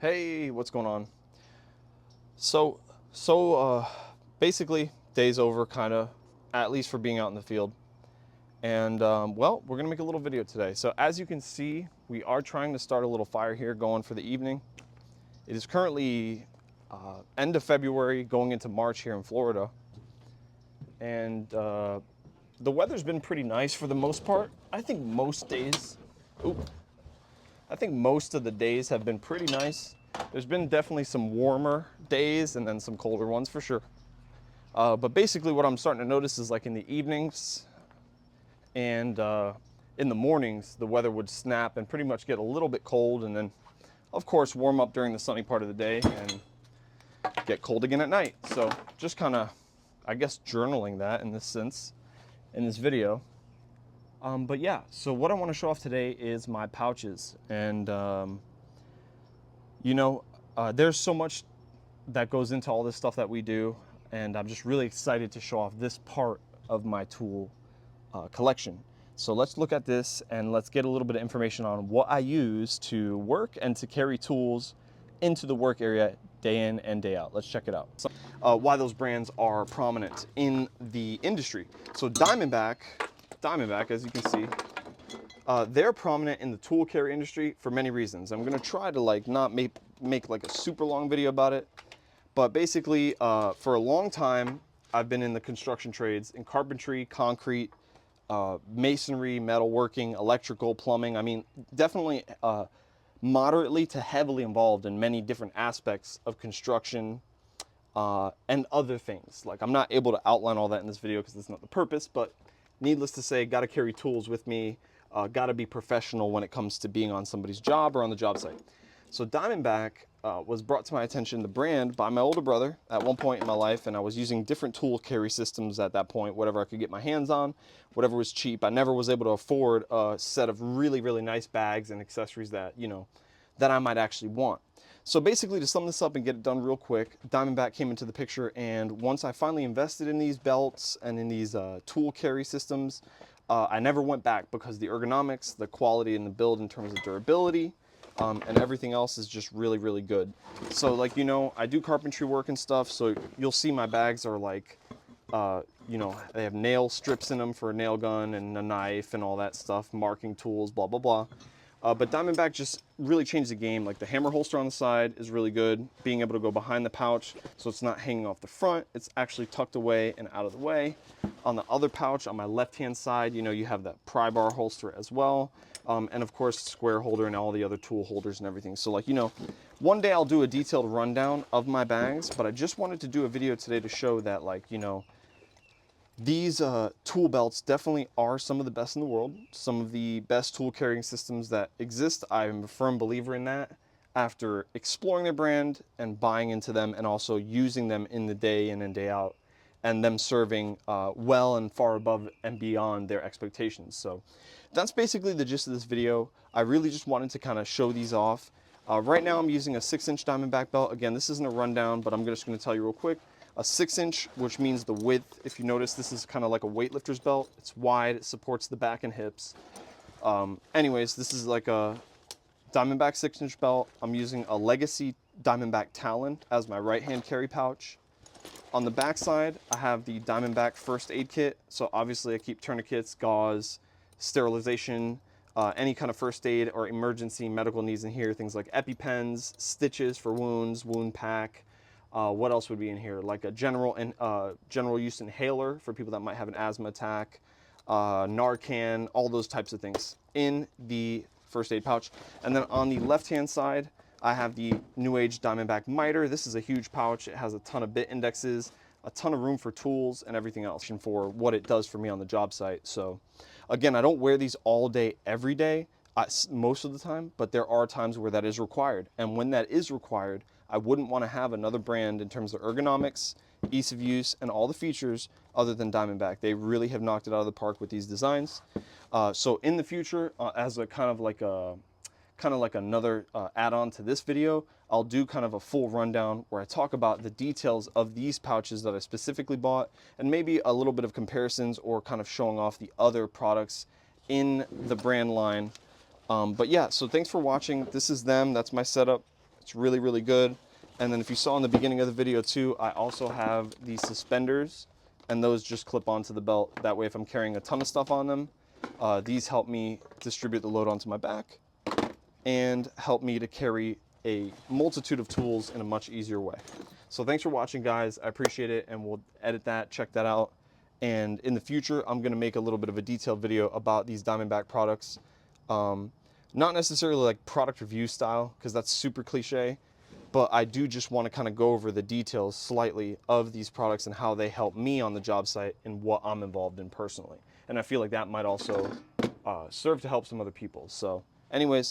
Hey, what's going on? So basically, day's over, kind of, at least for being out in the field. And well, we're gonna make a little video today. So as you can see, we are trying to start a little fire here going for the evening. It is currently end of February, going into March here in Florida. And the weather's been pretty nice for the most part. I think most days, I think most of the days have been pretty nice. There's been definitely some warmer days and then some colder ones for sure. But basically what I'm starting to notice is like in the evenings and in the mornings, the weather would snap and pretty much get a little bit cold, and then of course warm up during the sunny part of the day and get cold again at night. So just kind of, I guess, journaling that in this sense in this video. But yeah, so what I want to show off today is my pouches. And there's so much that goes into all this stuff that we do, and I'm just really excited to show off this part of my tool collection. So let's look at this and let's get a little bit of information on what I use to work and to carry tools into the work area day in and day out. Let's check it out. Why those brands are prominent in the industry. So Diamondback, as you can see, they're prominent in the tool carry industry for many reasons. I'm gonna try to like not make like a super long video about it, but basically for a long time, I've been in the construction trades, in carpentry, concrete, masonry, metalworking, electrical, plumbing. I mean, definitely moderately to heavily involved in many different aspects of construction and other things. Like, I'm not able to outline all that in this video because that's not the purpose, but needless to say, got to carry tools with me, got to be professional when it comes to being on somebody's job or on the job site. So Diamondback was brought to my attention, the brand, by my older brother at one point in my life, and I was using different tool carry systems at that point, whatever I could get my hands on, whatever was cheap. I never was able to afford a set of really, really nice bags and accessories that, that I might actually want. So basically, to sum this up and get it done real quick, Diamondback came into the picture, and once I finally invested in these belts and in these tool carry systems, I never went back because the ergonomics, the quality, and the build in terms of durability, and everything else is just really, really good. So like, I do carpentry work and stuff, so you'll see my bags are like, they have nail strips in them for a nail gun and a knife and all that stuff, marking tools, blah, blah, blah. But Diamondback just really changed the game. Like, the hammer holster on the side is really good. Being able to go behind the pouch so it's not hanging off the front. It's actually tucked away and out of the way. On the other pouch, on my left-hand side, you have that pry bar holster as well. And of course, square holder and all the other tool holders and everything. So like, one day I'll do a detailed rundown of my bags, but I just wanted to do a video today to show that, like, these tool belts definitely are some of the best in the world, some of the best tool carrying systems that exist. I'm a firm believer in that after exploring their brand and buying into them and also using them in the day in and day out, and them serving well and far above and beyond their expectations. So that's basically the gist of this video. I really just wanted to kind of show these off. Right now I'm using a 6-inch Diamondback belt. Again, this isn't a rundown, but I'm just going to tell you real quick. A 6-inch, which means the width, if you notice, this is kind of like a weightlifter's belt. It's wide, it supports the back and hips. Anyways, this is like a Diamondback 6-inch belt. I'm using a Legacy Diamondback Talon as my right-hand carry pouch. On the back side, I have the Diamondback first aid kit. So obviously I keep tourniquets, gauze, sterilization, any kind of first aid or emergency medical needs in here. Things like EpiPens, stitches for wounds, wound pack. What else would be in here? Like a general use inhaler for people that might have an asthma attack, Narcan, all those types of things in the first aid pouch. And then on the left-hand side, I have the New Age Diamondback Miter. This is a huge pouch. It has a ton of bit indexes, a ton of room for tools and everything else for what it does for me on the job site. So again, I don't wear these all day, every day, most of the time, but there are times where that is required. And when that is required, I wouldn't want to have another brand in terms of ergonomics, ease of use, and all the features other than Diamondback. They really have knocked it out of the park with these designs. So in the future, as a kind of like another add-on to this video, I'll do kind of a full rundown where I talk about the details of these pouches that I specifically bought, and maybe a little bit of comparisons or kind of showing off the other products in the brand line. But yeah, so thanks for watching. This is them. That's my setup. It's really, really good. And then if you saw in the beginning of the video too, I also have these suspenders, and those just clip onto the belt. That way if I'm carrying a ton of stuff on them, these help me distribute the load onto my back and help me to carry a multitude of tools in a much easier way. So thanks for watching, guys. I appreciate it, and we'll edit that, check that out. And in the future, I'm gonna make a little bit of a detailed video about these Diamondback products. Not necessarily like product review style, because that's super cliche, but I do just want to kind of go over the details slightly of these products and how they help me on the job site and what I'm involved in personally. And I feel like that might also serve to help some other people. So anyways,